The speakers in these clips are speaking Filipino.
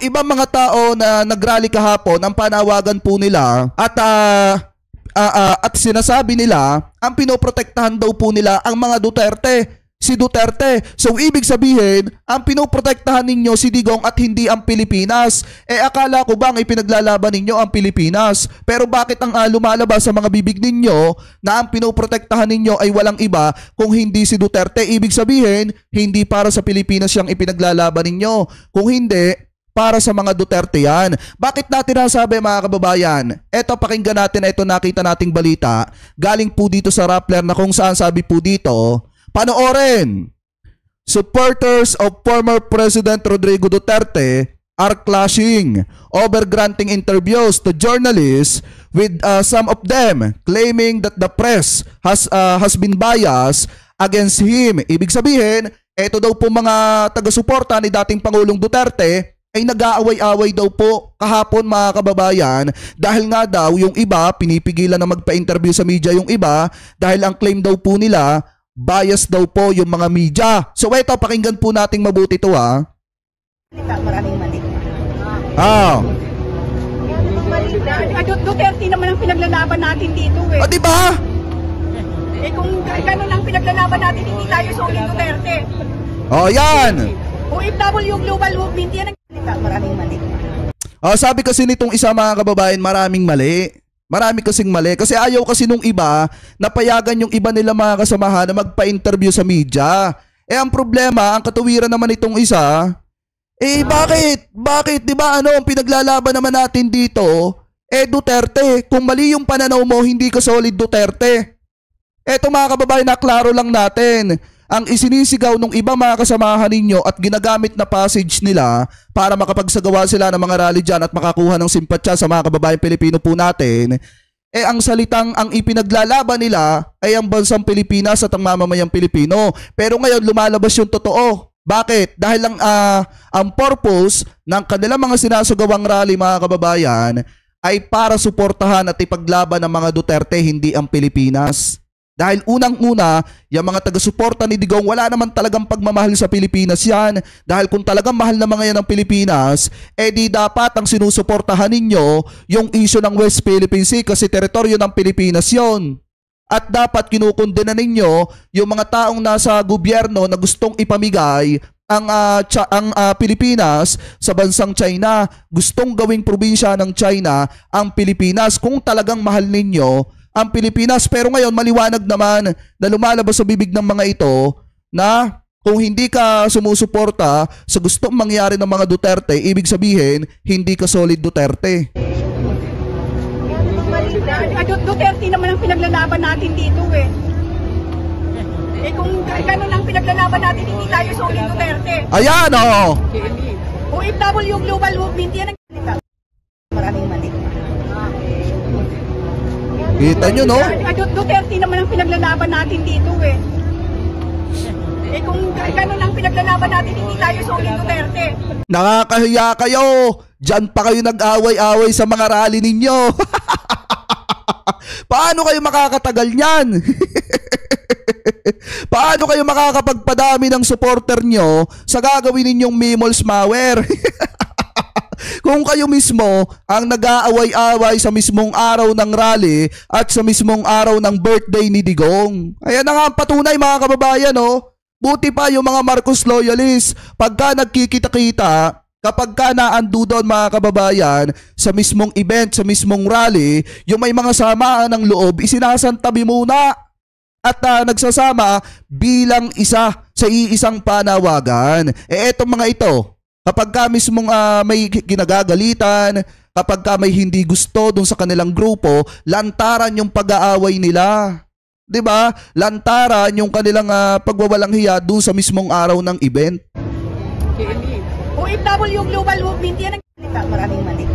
ibang mga tao na nagrally kahapon, ang panawagan po nila at sinasabi nila, ang pinoprotektahan daw po nila ang mga Duterte. Si Duterte. So ibig sabihin, ang pinoprotektahan ninyo si Digong at hindi ang Pilipinas. Akala ko bang ipinaglalaban ninyo ang Pilipinas? Pero bakit ang lumalabas sa mga bibig ninyo na ang pinoprotektahan ninyo ay walang iba kung hindi si Duterte? Ibig sabihin, hindi para sa Pilipinas siyang ipinaglalaban ninyo. Kung hindi, para sa mga Duterte yan. Bakit natin nasabi mga kababayan? Eto, pakinggan natin, ito nakita nating balita. Galing po dito sa Rappler na kung saan sabi po dito, panoorin. Supporters of former President Rodrigo Duterte are clashing over granting interviews to journalists, with some of them claiming that the press has been biased against him. Ibig sabihin, eto daw po mga taga-suporta ni dating Pangulong Duterte ay nag-aaway-away daw po kahapon mga kababayan, dahil nga daw yung iba pinipigilan na magpa-interview sa media yung iba dahil ang claim daw po nila bias daw po yung mga media. So eto, pakinggan po nating mabuti to ha. Maraming mali. Duterte naman ang pinaglalaban natin dito eh. O diba? Kung gano'n ang pinaglalaban natin, hindi tayo solid Duterte. O yan. OFW Global Movement yan ang maraming mali. Sabi kasi nitong isa mga kababayan, maraming mali. Marami kasing mali. Kasi ayaw kasi nung iba, napayagan yung iba nila mga kasamahan na magpa-interview sa media. Ang problema, ang katuwiran naman itong isa, bakit? Bakit? Diba ang pinaglalaban naman natin dito, Duterte. Kung mali yung pananaw mo, hindi ka solid Duterte. Eto mga kababayan, naklaro lang natin. Ang isinisigaw ng ibang mga kasamahan ninyo at ginagamit na passage nila para makapagsagawa sila ng mga rally dyan at makakuha ng simpatya sa mga kababayan Pilipino po natin, ang salitang ang ipinaglalaban nila ay ang bansang Pilipinas at ang mamamayang Pilipino. Pero ngayon lumalabas yung totoo. Bakit? Dahil ang purpose ng kanilang mga sinasagawang rally mga kababayan ay para suportahan at ipaglaban ng mga Duterte, hindi ang Pilipinas. Dahil unang-una, yung mga taga-suporta ni Digong, wala naman talagang pagmamahal sa Pilipinas yan. Dahil kung talagang mahal na mga yan ng Pilipinas, di dapat ang sinusuportahan ninyo yung issue ng West Philippine Sea kasi teritoryo ng Pilipinas yon. At dapat kinukundena ninyo yung mga taong nasa gobyerno na gustong ipamigay ang Pilipinas sa bansang China. Gustong gawing probinsya ng China ang Pilipinas kung talagang mahal ninyo ang Pilipinas. Pero ngayon maliwanag naman na lumalabas sa bibig ng mga ito na kung hindi ka sumusuporta sa gustong mangyari ng mga Duterte, ibig sabihin hindi ka solid Duterte. Duterte naman ang pinaglalaban natin dito eh. Kung gano'n ang pinaglalaban natin, hindi tayo solid Duterte. Ayan o. OFW Global Movement yan ang maraming mali. Kita nyo, no? Duterte naman ang pinaglalaban natin dito eh. Kung gano'n ang pinaglalaban natin, hindi tayo solid Duterte. Nakakahiya kayo. Diyan pa kayo nag-away-away sa mga rally ninyo. Paano kayo makakatagal niyan? Paano kayo makakapagpadami ng supporter nyo sa gagawin ninyong Mimol's Mower? Kung kayo mismo ang nag-aaway-away sa mismong araw ng rally at sa mismong araw ng birthday ni Digong. Ayan na nga ang patunay mga kababayan, no? Buti pa yung mga Marcos loyalists, pagka nagkikita-kita, kapag ka naandu doon mga kababayan sa mismong event, sa mismong rally, yung may mga samaan ng loob, isinasantabi muna at nagsasama bilang isa sa iisang panawagan. Etong mga ito, kapag ka mismong may ginagagalitan, kapag ka may hindi gusto dun sa kanilang grupo, lantaran yung pag-aaway nila. 'Di ba? Lantaran yung kanilang pagwawalang hiya dun sa mismong araw ng event. OFW Global Movement yan ang maraming mali.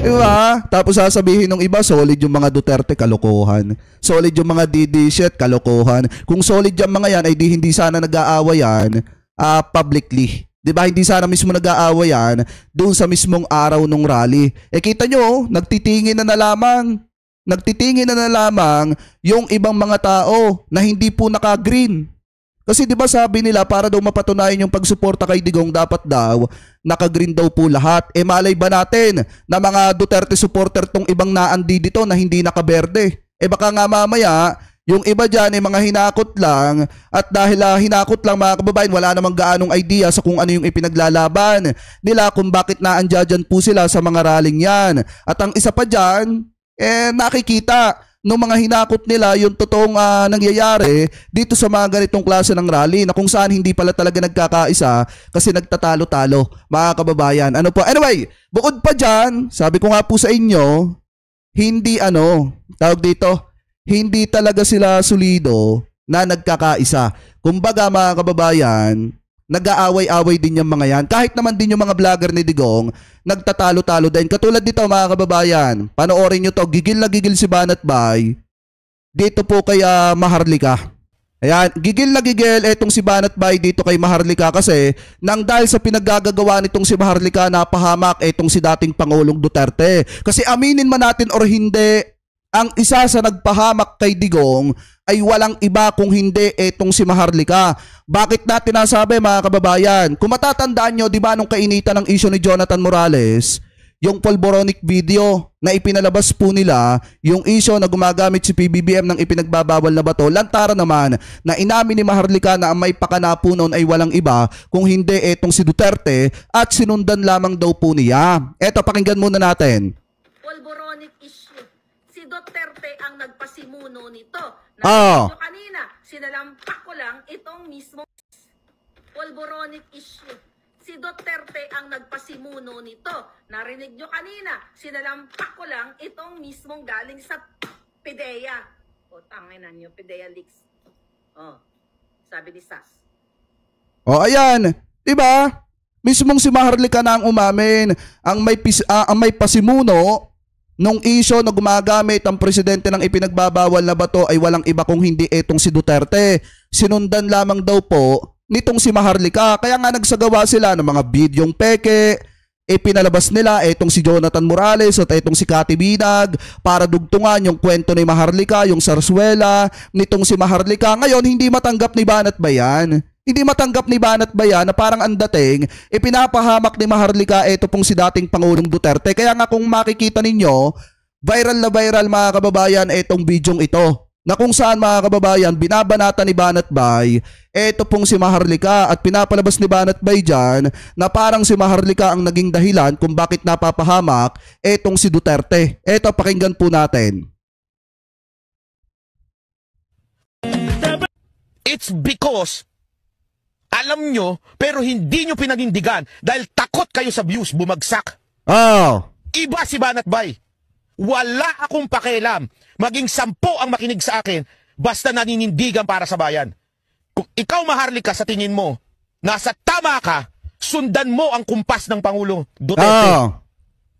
Diba? Tapos sasabihin ng iba, solid yung mga Duterte, kalokohan. Solid yung mga DD shit, kalokohan. Kung solid yung mga yan, ay hindi sana nag-aaway yan publicly. Diba? Hindi sana mismo nag-aaway yan doon sa mismong araw ng rally. Kita nyo, nagtitingin na lamang. Nagtitingin na lamang yung ibang mga tao na hindi po naka-green. Kasi 'di ba sabi nila para daw mapatunayan yung pagsuporta kay Digong dapat daw naka-green daw po lahat. Eh malay ba natin na mga Duterte supporter tong ibang naandi dito na hindi nakaberde? Eh baka nga mamaya yung iba dyan ay mga hinakot lang at dahil hinakot lang mga kababayan wala namang gaanong idea sa kung ano yung ipinaglalaban nila kung bakit naandyan po sila sa mga rallying yan. At ang isa pa dyan, nakikita nung mga hinakot nila yung totoong nangyayari dito sa mga ganitong klase ng rally na kung saan hindi pala talaga nagkakaisa kasi nagtatalo-talo mga kababayan. Ano po? Anyway, bukod pa dyan, sabi ko nga po sa inyo, hindi tawag dito, hindi talaga sila solido na nagkakaisa. Kumbaga mga kababayan, nag-aaway-away din yung mga yan. Kahit naman din yung mga vlogger ni Digong, nagtatalo-talo din. Katulad dito mga kababayan, panoorin nyo to, gigil na gigil si Banat Bay dito po kay Maharlika. Ayan, gigil na gigil etong si Banat Bay dito kay Maharlika kasi nang dahil sa pinaggagawa nitong si Maharlika napahamak etong si dating Pangulong Duterte. Kasi aminin man natin or hindi, ang isa sa nagpahamak kay Digong ay walang iba kung hindi etong si Maharlika. Bakit natin nasabi mga kababayan? Kung matatandaan nyo, di ba nung kainitan ng issue ni Jonathan Morales, yung polboronic video na ipinalabas po nila, yung issue na gumagamit si PBBM ng ipinagbabawal na bato, lantaran naman na inamin ni Maharlika na ang may pakana po noon ay walang iba kung hindi etong si Duterte at sinundan lamang daw po niya. Eto, pakinggan muna natin. Polboronic issue. Si Duterte ang nagpasimuno nito. Narinig nyo kanina, sinalampak ko lang itong mismo polboronic issue. Si Duterte ang nagpasimuno nito. Narinig nyo kanina, sinalampak ko lang itong mismong galing sa PDEA. O, tanginan nyo, PDEA leaks. Oh, sabi ni Sas. O, ayan. Diba? Mismong si Maharlika na ang umamin. Ang may pasimuno nung issue na gumagamit ang presidente ng ipinagbabawal na bato ay walang iba kung hindi etong si Duterte. Sinundan lamang daw po nitong si Maharlika. Kaya nga nagsagawa sila ng mga bidyong peke, pinalabas nila etong si Jonathan Morales at etong si Cathy Binag para dugtungan yung kwento ni Maharlika, yung sarsuela nitong si Maharlika. Ngayon, hindi matanggap ni Banat Bayan. Hindi matanggap ni Banat Bayan na parang ang dating, pinapahamak ni Maharlika ito pong si dating Pangulong Duterte. Kaya nga kung makikita ninyo, viral na viral mga kababayan itong bidyong ito. Na kung saan mga kababayan, binabanata ni Banat Bay, ito pong si Maharlika at pinapalabas ni Banat Bay dyan na parang si Maharlika ang naging dahilan kung bakit napapahamak itong si Duterte. Ito, pakinggan po natin. It's because alam nyo, pero hindi nyo pinagindigan dahil takot kayo sa views, bumagsak. Iba si Banat Bay. Wala akong pakialam. Maging 10 ang makinig sa akin, basta naninindigan para sa bayan. Kung ikaw Maharlika sa tingin mo, nasa tama ka, sundan mo ang kumpas ng Pangulo Duterte.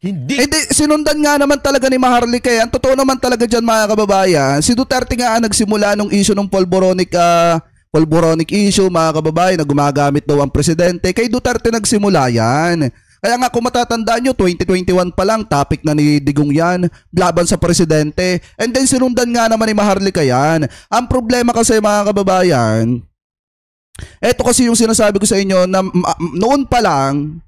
Hindi. Sinundan nga naman talaga ni Maharlika. Ang totoo naman talaga dyan mga kababayan, si Duterte nga ang nagsimula nung issue ng polboronic issue mga kababayan na gumagamit daw ang presidente. Kay Duterte nagsimula yan. Kaya nga kung matatandaan nyo, 2021 pa lang, topic na ni Digong yan, laban sa presidente. And then sinundan nga naman ni Maharlika yan. Ang problema kasi mga kababayan, eto kasi yung sinasabi ko sa inyo na noon pa lang,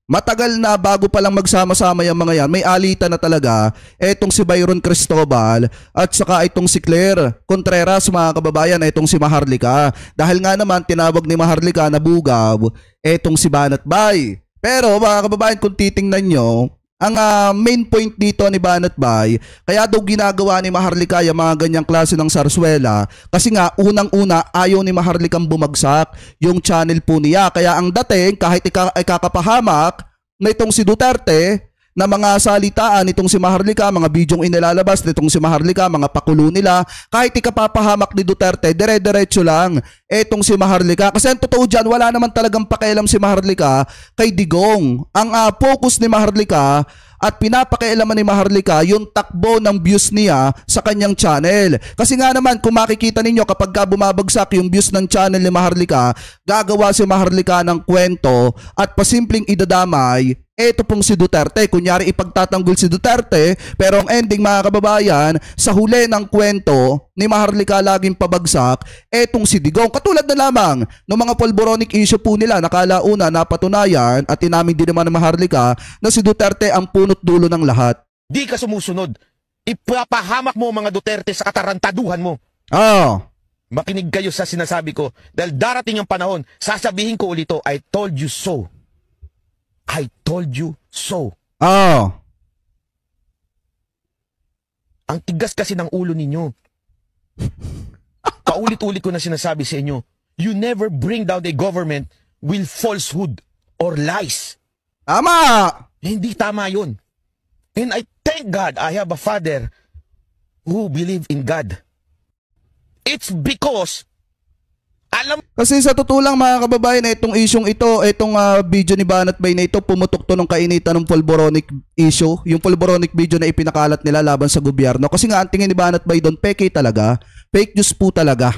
matagal na bago pa lang magsama-sama yung mga yan, may alitan na talaga etong si Byron Cristobal at saka itong si Claire Contreras mga kababayan, etong si Maharlika. Dahil nga naman tinawag ni Maharlika na bugaw etong si Banat Bay. Pero mga kababayan, kung titingnan nyo, ang main point dito ni Banat Bay, kaya daw ginagawa ni Maharlika yung mga ganyang klase ng sarsuela kasi nga unang-una ayaw ni Maharlikang bumagsak yung channel po niya. Kaya ang dating kahit ikakapahamak na itong si Duterte na mga salitaan nitong si Maharlika, mga bidyong inilalabas nitong si Maharlika, mga pakulo nila, kahit ikapapahamak ni Duterte, dire-diretso lang etong si Maharlika. Kasi ang totoo dyan, wala naman talagang pakialam si Maharlika kay Digong. Ang focus ni Maharlika at pinapakialaman ni Maharlika yung takbo ng views niya sa kanyang channel. Kasi nga naman, kung makikita ninyo kapag bumabagsak yung views ng channel ni Maharlika, gagawa si Maharlika ng kwento at pasimpleng idadamay Ito pong si Duterte. Kunyari ipagtatanggol si Duterte, pero ang ending mga kababayan, sa huli ng kwento ni Maharlika laging pabagsak, etong si Digong. Katulad na lamang ng mga polboronic issue po nila, nakalauna napatunayan at inamin din naman ng Maharlika na si Duterte ang punot dulo ng lahat. Di ka sumusunod. Ipapahamak mo mga Duterte sa katarantaduhan mo. Makinig kayo sa sinasabi ko dahil darating ang panahon, sasabihin ko ulit I told you so. I told you so. Ang tigas kasi ng ulo ninyo. Paulit-ulit ko na sinasabi sa inyo, you never bring down a government with falsehood or lies. Tama! Hindi tama yun. And I thank God I have a father who believe in God. It's because kasi sa totoo lang mga kababayan, itong isyong ito, itong video ni Banat Bay na ito, pumutok to ng kainitan ng polboronic issue, yung polboronic video na ipinakalat nila laban sa gobyerno. Kasi nga ang tingin ni Banat Bay doon, peke talaga, fake news po talaga.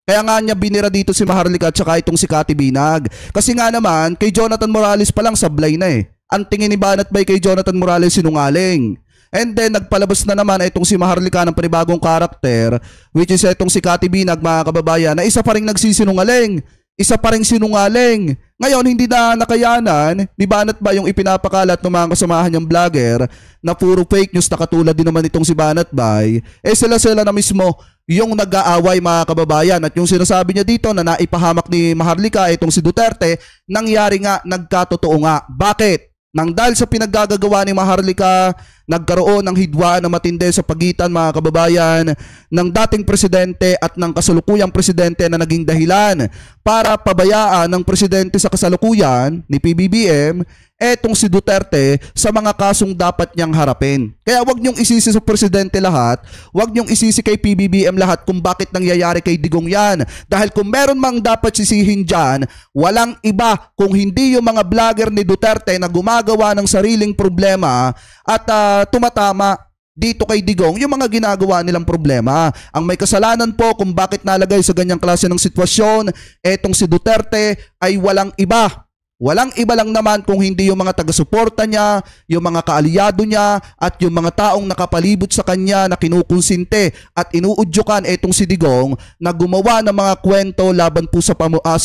Kaya nga niya binira dito si Maharlika at saka itong si Cathy Binag. Kasi nga naman, kay Jonathan Morales pa lang sablay na eh. Ang tingin ni Banat Bay kay Jonathan Morales sinungaling. And then nagpalabas na naman itong si Maharlika ng panibagong karakter, which is itong si Cathy Binag mga kababayan, na isa pa rin nagsisinungaling. Isa pa rin sinungaling. Ngayon hindi na nakayanan ni Banat Bay yung ipinapakalat ng mga kasamahan niyang vlogger na puro fake news na katulad din naman itong si Banat Bay. Sila na mismo yung nag-aaway mga kababayan. At yung sinasabi niya dito na naipahamak ni Maharlika itong si Duterte, nangyari nga, nagkatotoo nga. Bakit? Nang dahil sa pinaggagawa ni Maharlika, nagkaroon ng hidwaan na matindi sa pagitan mga kababayan ng dating presidente at ng kasalukuyang presidente na naging dahilan para pabayaan ng presidente sa kasalukuyan ni PBBM etong si Duterte sa mga kasong dapat niyang harapin. Kaya wag niyong isisi sa presidente lahat, wag niyong isisi kay PBBM lahat kung bakit nangyayari kay Digong yan. Dahil kung meron mang dapat sisihin dyan, walang iba kung hindi yung mga vlogger ni Duterte na gumagawa ng sariling problema at tumatama dito kay Digong yung mga ginagawa nilang problema. Ang may kasalanan po kung bakit nalagay sa ganyang klase ng sitwasyon etong si Duterte ay walang iba. Walang iba lang naman kung hindi yung mga taga-suporta niya, yung mga kaalyado niya, at yung mga taong nakapalibot sa kanya na kinukonsinte at inuudyukan etong si Digong na gumawa ng mga kwento laban po sa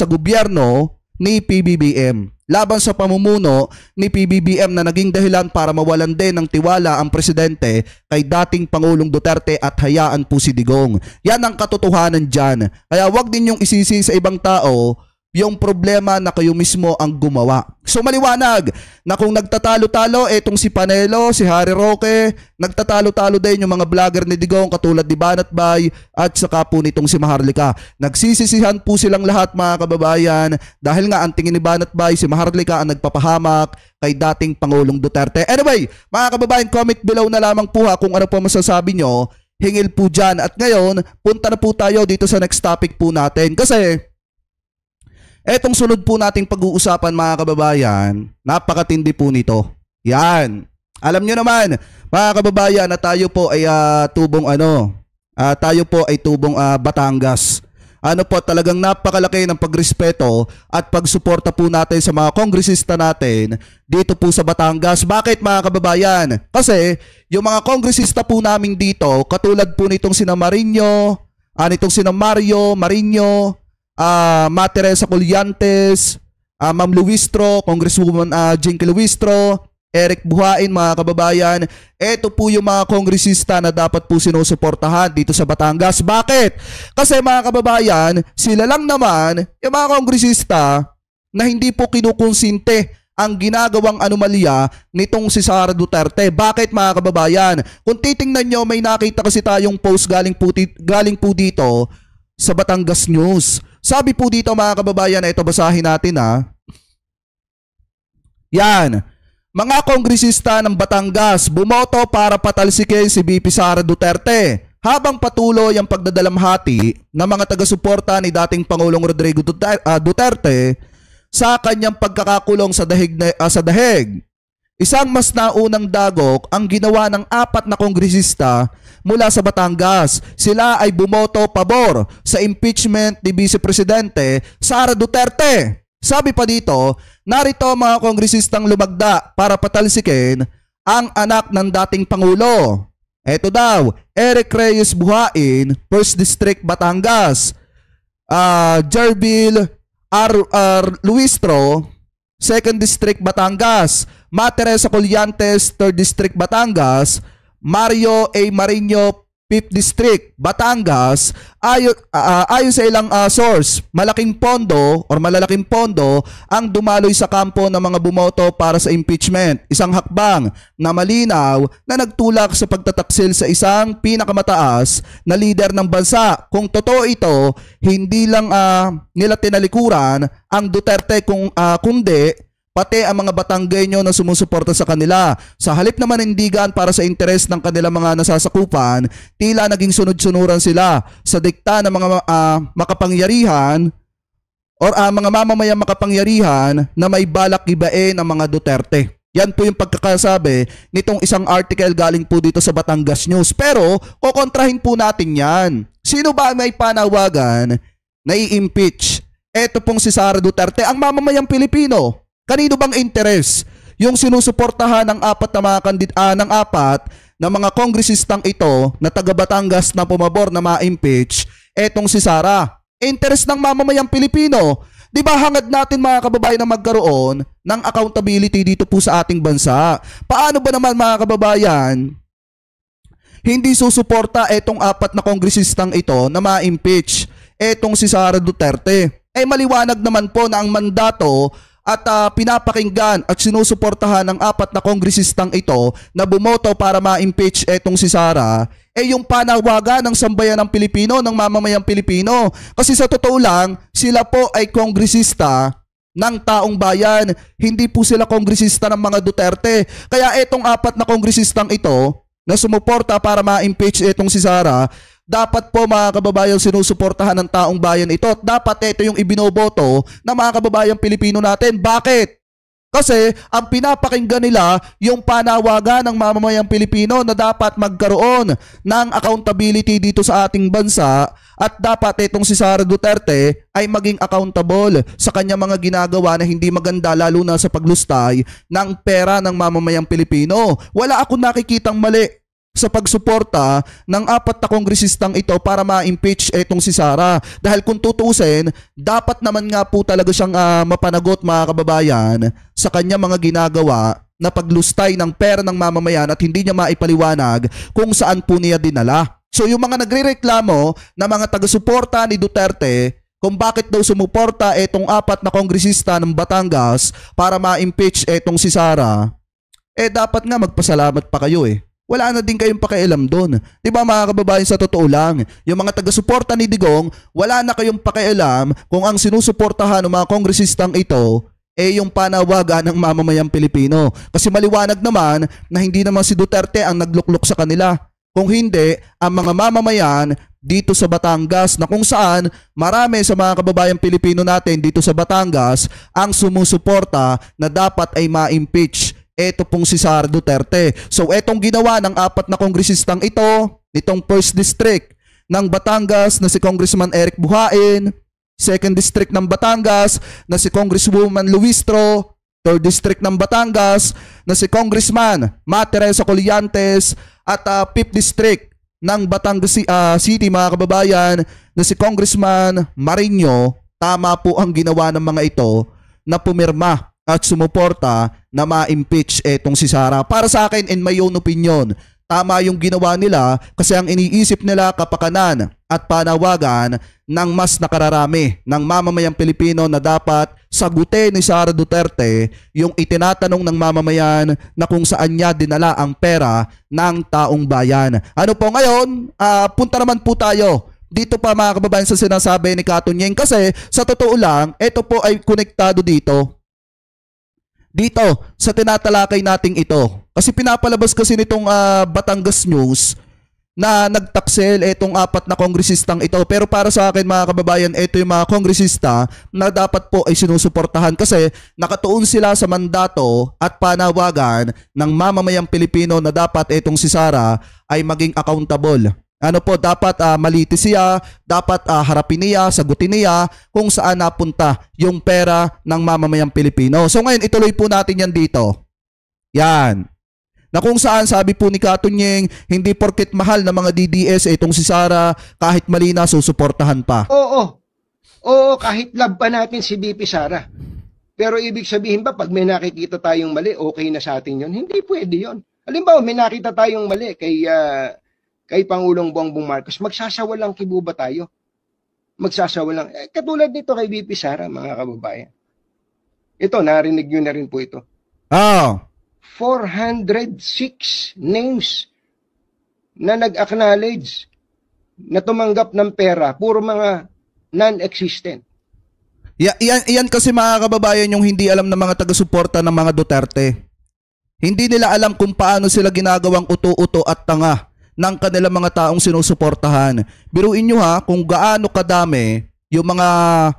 gobyerno ni PBBM. Laban sa pamumuno ni PBBM na naging dahilan para mawalan din ng tiwala ang presidente kay dating Pangulong Duterte at hayaan po si Digong. Yan ang katotohanan dyan. Kaya wag din yung isisi sa ibang tao yung problema na kayo mismo ang gumawa. So maliwanag na kung nagtatalo-talo etong si Panelo, si Harry Roque, nagtatalo-talo din yung mga vlogger ni Digong katulad ni Banat Bay at saka po nitong si Maharlika. Nagsisisihan po silang lahat mga kababayan dahil nga ang tingin ni Banat Bay si Maharlika ang nagpapahamak kay dating Pangulong Duterte. Anyway, mga kababayan, comment below na lamang po kung ano po masasabi nyo. Hingil po dyan. At ngayon, punta na po tayo dito sa next topic po natin. Kasi etong sunod po nating pag-uusapan mga kababayan, napakatindi po nito. Yan. Alam nyo naman, mga kababayan, na tayo po ay tubong Batangas. Ano po, talagang napakalaki ng pagrespeto at pagsuporta po natin sa mga kongresista natin dito po sa Batangas. Bakit mga kababayan? Kasi yung mga kongresista po namin dito, katulad po nitong sina Marinho, nitong sina Marinho, Teresa Colliantes, Ma'am Luistro, Congresswoman Jinky Luistro, Eric Buhain, mga kababayan. Ito po yung mga kongresista na dapat po sinusuportahan dito sa Batangas. Bakit? Kasi mga kababayan, sila lang naman yung mga kongresista na hindi po kinukonsinte ang ginagawang anomalya nitong si Sara Duterte. Bakit mga kababayan? Kung titingnan nyo, may nakita kasi tayong post galing po dito sa Batangas News. Sabi po dito mga kababayan, ito basahin natin Yan. Mga kongresista ng Batangas bumoto para patalsikin si VP Sara Duterte habang patuloy ang pagdadalamhati ng mga taga-suporta ni dating Pangulong Rodrigo Duterte sa kanyang pagkakakulong sa dahig. Isang mas naunang dagok ang ginawa ng 4 na kongresista mula sa Batangas. Sila ay bumoto pabor sa impeachment ni Vice Presidente Sara Duterte. Sabi pa dito, narito ang mga kongresistang lumagda para patalsikin ang anak ng dating Pangulo. Eto daw, Eric Reyes Buhain, 1st District Batangas. Jervil R. Luistro, 2nd District Batangas. Ma Teresa Colliantes, 3rd District Batangas. Mario A. Marino, 5th District Batangas. Ayon sa ilang source, malalaking pondo ang dumaloy sa kampo ng mga bumoto para sa impeachment. Isang hakbang na malinaw na nagtulak sa pagtataksil sa isang pinakamataas na lider ng bansa. Kung totoo ito, hindi lang nila tinalikuran ang Duterte kundi pati ang mga Batanggenyo na sumusuporta sa kanila. Sa halip na manindigan para sa interes ng kanilang mga nasasakupan, tila naging sunod-sunuran sila sa dikta ng mga makapangyarihan or mga mamamayang makapangyarihan na may balak ibain ang mga Duterte. Yan po yung pagkakasabi nitong isang article galing po dito sa Batangas News. Pero kokontrahin po natin yan. Sino ba may panawagan na i-impeach? Eto pong si Sara Duterte, ang mamamayang Pilipino. Kanino bang interes yung sinusuportahan ng apat na mga kongresistang ito na taga Batangas na pumabor na ma-impeach etong si Sara? Interes ng mamamayang Pilipino. Di ba hangad natin mga kababayan na magkaroon ng accountability dito po sa ating bansa? Paano ba naman mga kababayan hindi susuporta etong apat na kongresistang ito na ma-impeach etong si Sara Duterte? Maliwanag naman po na ang mandato at pinapakinggan at sinusuportahan ng apat na kongresistang ito na bumoto para ma-impeach etong si Sara, yung panawagan ng sambayan ng Pilipino, ng mamamayang Pilipino. Kasi sa totoo lang, sila po ay kongresista ng taong bayan, hindi po sila kongresista ng mga Duterte. Kaya etong apat na kongresistang ito na sumuporta para ma-impeach etong si Sara, dapat po mga kababayan sinusuportahan ng taong bayan ito at dapat ito yung ibinoboto ng mga kababayang Pilipino natin. Bakit? Kasi ang pinapakinggan nila yung panawagan ng mamamayang Pilipino na dapat magkaroon ng accountability dito sa ating bansa at dapat itong si Sara Duterte ay maging accountable sa kanya mga ginagawa na hindi maganda, lalo na sa paglustay ng pera ng mamamayang Pilipino. Wala akong nakikitang mali sa pagsuporta ng apat na kongresistang ito para ma-impeach etong si Sara. Dahil kung tutuusin, dapat naman nga po talaga siyang mapanagot mga kababayan sa kanya mga ginagawa na paglustay ng pera ng mamamayan at hindi niya maipaliwanag kung saan po niya dinala. So yung mga nagrereklamo na mga taga-suporta ni Duterte kung bakit daw sumuporta etong apat na kongresista ng Batangas para ma-impeach etong si Sara, dapat nga magpasalamat pa kayo Wala na din kayong pakialam doon. Di ba mga kababayan, sa totoo lang, yung mga taga-suporta ni Digong, wala na kayong pakialam kung ang sinusuportahan ng mga kongresistang ito yung panawagan ng mamamayang Pilipino. Kasi maliwanag naman na hindi naman si Duterte ang nagluklok sa kanila. Kung hindi, ang mga mamamayan dito sa Batangas na kung saan marami sa mga kababayang Pilipino natin dito sa Batangas ang sumusuporta na dapat ay ma-impeach eto pong si Sara Duterte. So etong ginawa ng apat na kongresistang ito, nitong 1st District ng Batangas na si Congressman Eric Buhain, 2nd District ng Batangas na si Congresswoman Luistro, 3rd District ng Batangas na si Congressman Ma Teresa Colliantes at 5th District ng Batangas City mga kababayan na si Congressman Marino. Tama po ang ginawa ng mga ito na pumirma at sumuporta na ma-impeach etong si Sara. Para sa akin, in my own opinion, tama yung ginawa nila kasi ang iniisip nila kapakanan at panawagan ng mas nakararami ng mamamayang Pilipino na dapat sagutin ni Sara Duterte yung itinatanong ng mamamayan na kung saan niya dinala ang pera ng taong bayan. Ano po ngayon? Punta naman po tayo dito pa mga kababayan sa sinasabi ni Katunyeng kasi sa totoo lang, ito po ay konektado dito sa tinatalakay nating ito. Kasi pinapalabas kasi nitong Batangas News na nagtaksel itong apat na kongresistang ito. Pero para sa akin mga kababayan, ito yung mga kongresista na dapat po ay sinusuportahan kasi nakatuon sila sa mandato at panawagan ng mamamayang Pilipino na dapat itong si Sara ay maging accountable Ano po, dapat malitis siya, dapat harapin niya, sagutin niya kung saan napunta yung pera ng mamamayang Pilipino. So ngayon, ituloy po natin yan dito. Yan. Na kung saan sabi po ni Katunyeng, hindi porket mahal na mga DDS itong si Sara, kahit mali na, susuportahan pa. Oo, kahit love pa natin si BP Sara. Pero ibig sabihin ba, pag may nakikita tayong mali, okay na sa atin yun? Hindi pwede yun. Halimbawa, may nakita tayong mali kay Pangulong Bongbong Marcos, magsasawalang kibo ba tayo? Magsasawalang. Katulad nito kay BP Sara, mga kababayan. Ito, narinig nyo na rin po ito. 406 names na nag-acknowledge na tumanggap ng pera, puro mga non-existent. Yan kasi mga kababayan yung hindi alam ng mga taga-suporta ng mga Duterte. Hindi nila alam kung paano sila ginagawang uto-uto at tanga ng kanilang mga taong sinusuportahan. Biruin nyo kung gaano kadami yung mga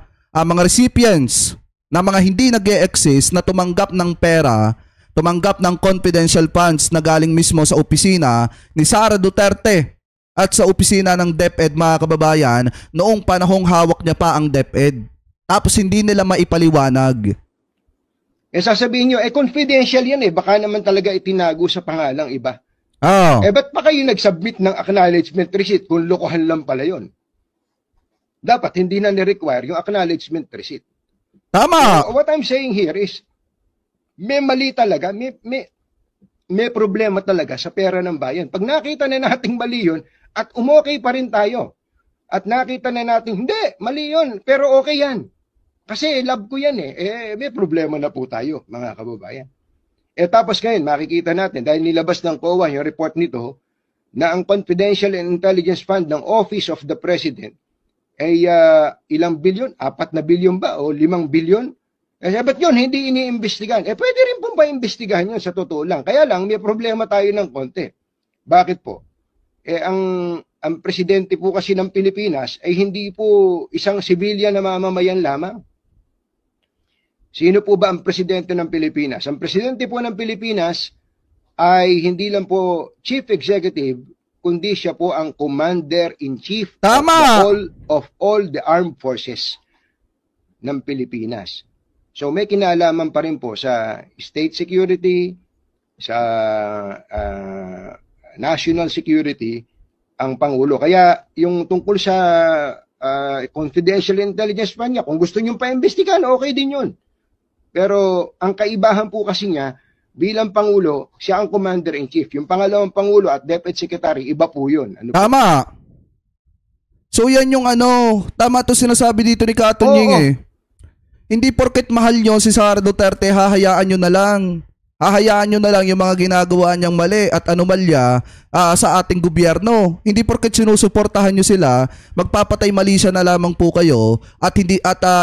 recipients na mga hindi nag-e-exist na tumanggap ng pera, tumanggap ng confidential funds na galing mismo sa opisina ni Sara Duterte at sa opisina ng DepEd, mga kababayan, noong panahong hawak niya pa ang DepEd. Tapos hindi nila maipaliwanag. Sasabihin nyo, confidential yan baka naman talaga itinago sa pangalang iba. Ba't pa kayo nag-submit ng acknowledgement receipt kung lokohan lang pala yun? Dapat hindi na ni-require yung acknowledgement receipt. Tama! What I'm saying here is, may mali talaga, may problema talaga sa pera ng bayan. Pag nakita na nating mali yun, at umokay pa rin tayo, at nakita na natin, hindi, mali yun, pero okay yan. Kasi love ko yan may problema na po tayo, mga kababayan. Tapos ngayon, makikita natin, dahil nilabas ng COA yung report nito, na ang Confidential and Intelligence Fund ng Office of the President ay ilang bilyon? 4 na bilyon ba? O 5 bilyon? Ba't yun, hindi iniimbestigahan? Pwede rin pong pa-imbestigahan yun sa totoo lang. Kaya lang, may problema tayo ng konti. Bakit po? Ang presidente po kasi ng Pilipinas ay hindi po isang civilian na mamamayan lamang. Sino po ba ang presidente ng Pilipinas? Ang presidente po ng Pilipinas ay hindi lang po chief executive, kundi siya po ang commander-in-chief of all the armed forces ng Pilipinas. So may kinalaman pa rin po sa state security, sa national security, ang Pangulo. Kaya yung tungkol sa confidential intelligence fund niya, kung gusto nyo pa-imbestigahan, okay din yun. Pero ang kaibahan po kasi niya, bilang Pangulo, siya ang Commander-in-Chief. Yung pangalawang Pangulo at Deputy Secretary, iba po yun. Tama. So yan yung tama to sinasabi dito ni Katunyeng Hindi porket mahal nyo si Sara Duterte, hahayaan nyo na lang. Hahayaan nyo na lang yung mga ginagawa niyang mali at anomalya sa ating gobyerno. Hindi porket sinusuportahan nyo sila, magpapatay mali siya na lamang po kayo at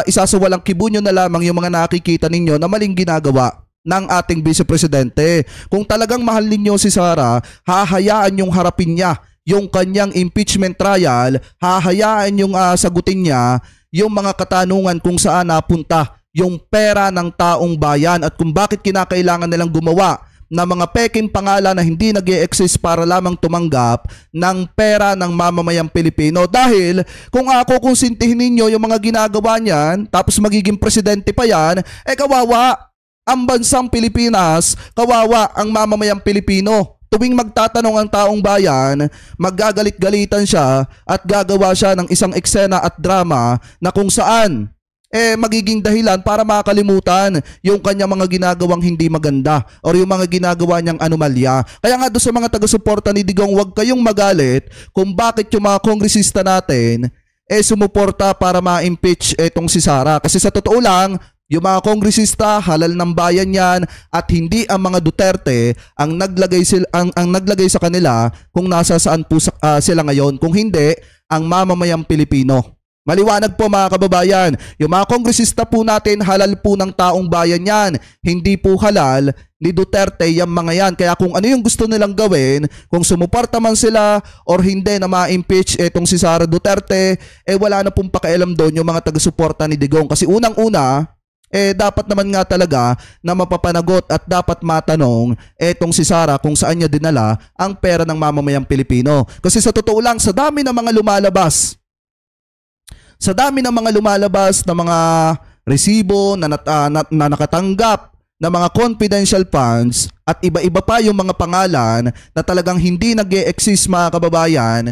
isasawalang kibo nyo na lamang yung mga nakikita ninyo na maling ginagawa ng ating Vice Presidente. Kung talagang mahal ninyo si Sara, hahayaan yung harapin niya yung kanyang impeachment trial, hahayaan yung sagutin niya yung mga katanungan kung saan napunta yung pera ng taong bayan at kung bakit kinakailangan nilang gumawa ng mga peking pangalan na hindi nag-e-exist para lamang tumanggap ng pera ng mamamayang Pilipino. Dahil kung kukonsintihin ninyo yung mga ginagawa niyan, tapos magiging presidente pa yan, kawawa ang bansang Pilipinas, kawawa ang mamamayang Pilipino. Tuwing magtatanong ang taong bayan, maggagalit-galitan siya at gagawa siya ng isang eksena at drama na kung saan magiging dahilan para makalimutan yung kanya mga ginagawang hindi maganda or yung mga ginagawa niyang anomalya. Kaya nga doon sa mga taga-suporta ni Digong, huwag kayong magalit kung bakit yung mga kongresista natin sumuporta para ma-impeach itong si Sara. Kasi sa totoo lang, yung mga kongresista, halal ng bayan yan at hindi ang mga Duterte ang naglagay sa kanila kung nasa saan po sila ngayon. Kung hindi, ang mamamayang Pilipino. Maliwanag po mga kababayan, yung mga kongresista po natin, halal po ng taong bayan yan. Hindi po halal ni Duterte yung mga yan. Kaya kung ano yung gusto nilang gawin, kung sumuporta man sila or hindi na ma-impeach itong si Sara Duterte, wala na pong pakialam doon yung mga taga-suporta ni Digong. Kasi unang-una, dapat naman nga talaga na mapapanagot at dapat matanong etong si Sara kung saan niya dinala ang pera ng mamamayang Pilipino. Kasi sa totoo lang, sa dami ng mga lumalabas na mga resibo na nakatanggap na mga confidential funds at iba-iba pa yung mga pangalan na talagang hindi nag-e-exist mga kababayan,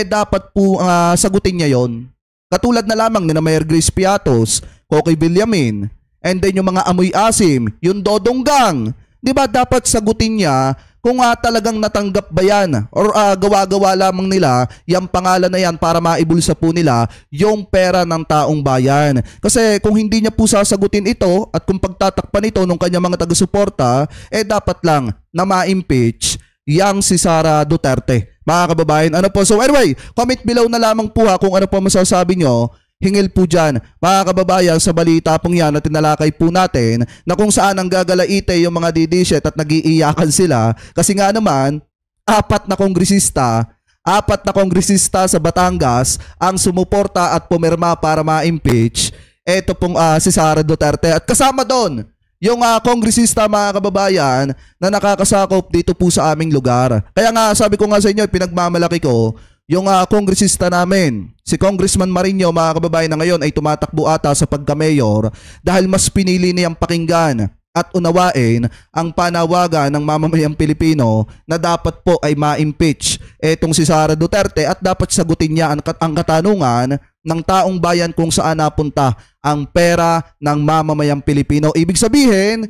dapat po sagutin niya yon. Katulad na lamang ni Mayor Grace Piatos, Coqui Villamin, and then yung mga amoy asim, yung Dodong Gang. Di ba dapat sagutin niya kung talagang natanggap ba yan or gawa-gawa lamang nila yung pangalan na yan para maibulsa po nila yung pera ng taong bayan. Kasi kung hindi niya po sasagutin ito at kung pagtatakpan ito ng kanyang mga taga-suporta, dapat lang na ma-impeach yang si Sara Duterte. Mga kababayan, ano po? So anyway, comment below na lamang po kung ano po masasabi nyo. Hingil po dyan, mga kababayan, sa balita pong yan na tinalakay po natin na kung saan ang gagalaite yung mga didishet at nag-iiyakan sila. Kasi nga naman, apat na kongresista sa Batangas ang sumuporta at pumirma para ma-impeach eto pong si Sara Duterte. At kasama doon, yung kongresista mga kababayan na nakakasakop dito po sa aming lugar. Kaya nga sabi ko nga sa inyo, pinagmamalaki ko yung kongresista namin, si Congressman Marinho mga kababayan na ngayon ay tumatakbo ata sa pagka-mayor dahil mas pinili niyang pakinggan at unawain ang panawagan ng mamamayang Pilipino na dapat po ay ma-impeach etong si Sara Duterte at dapat sagutin niya ang katanungan ng taong bayan kung saan napunta ang pera ng mamamayang Pilipino. Ibig sabihin,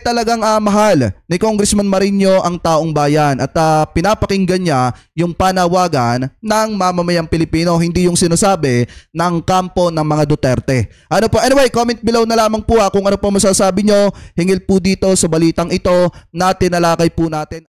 talagang mahal ni Congressman Marinho ang taong bayan at pinapakinggan niya yung panawagan ng mamamayang Pilipino, hindi yung sinasabi ng kampo ng mga Duterte. Ano po? Anyway, comment below na lamang po kung ano po masasabi nyo. Hingil po dito sa balitang ito na tinalakay po natin.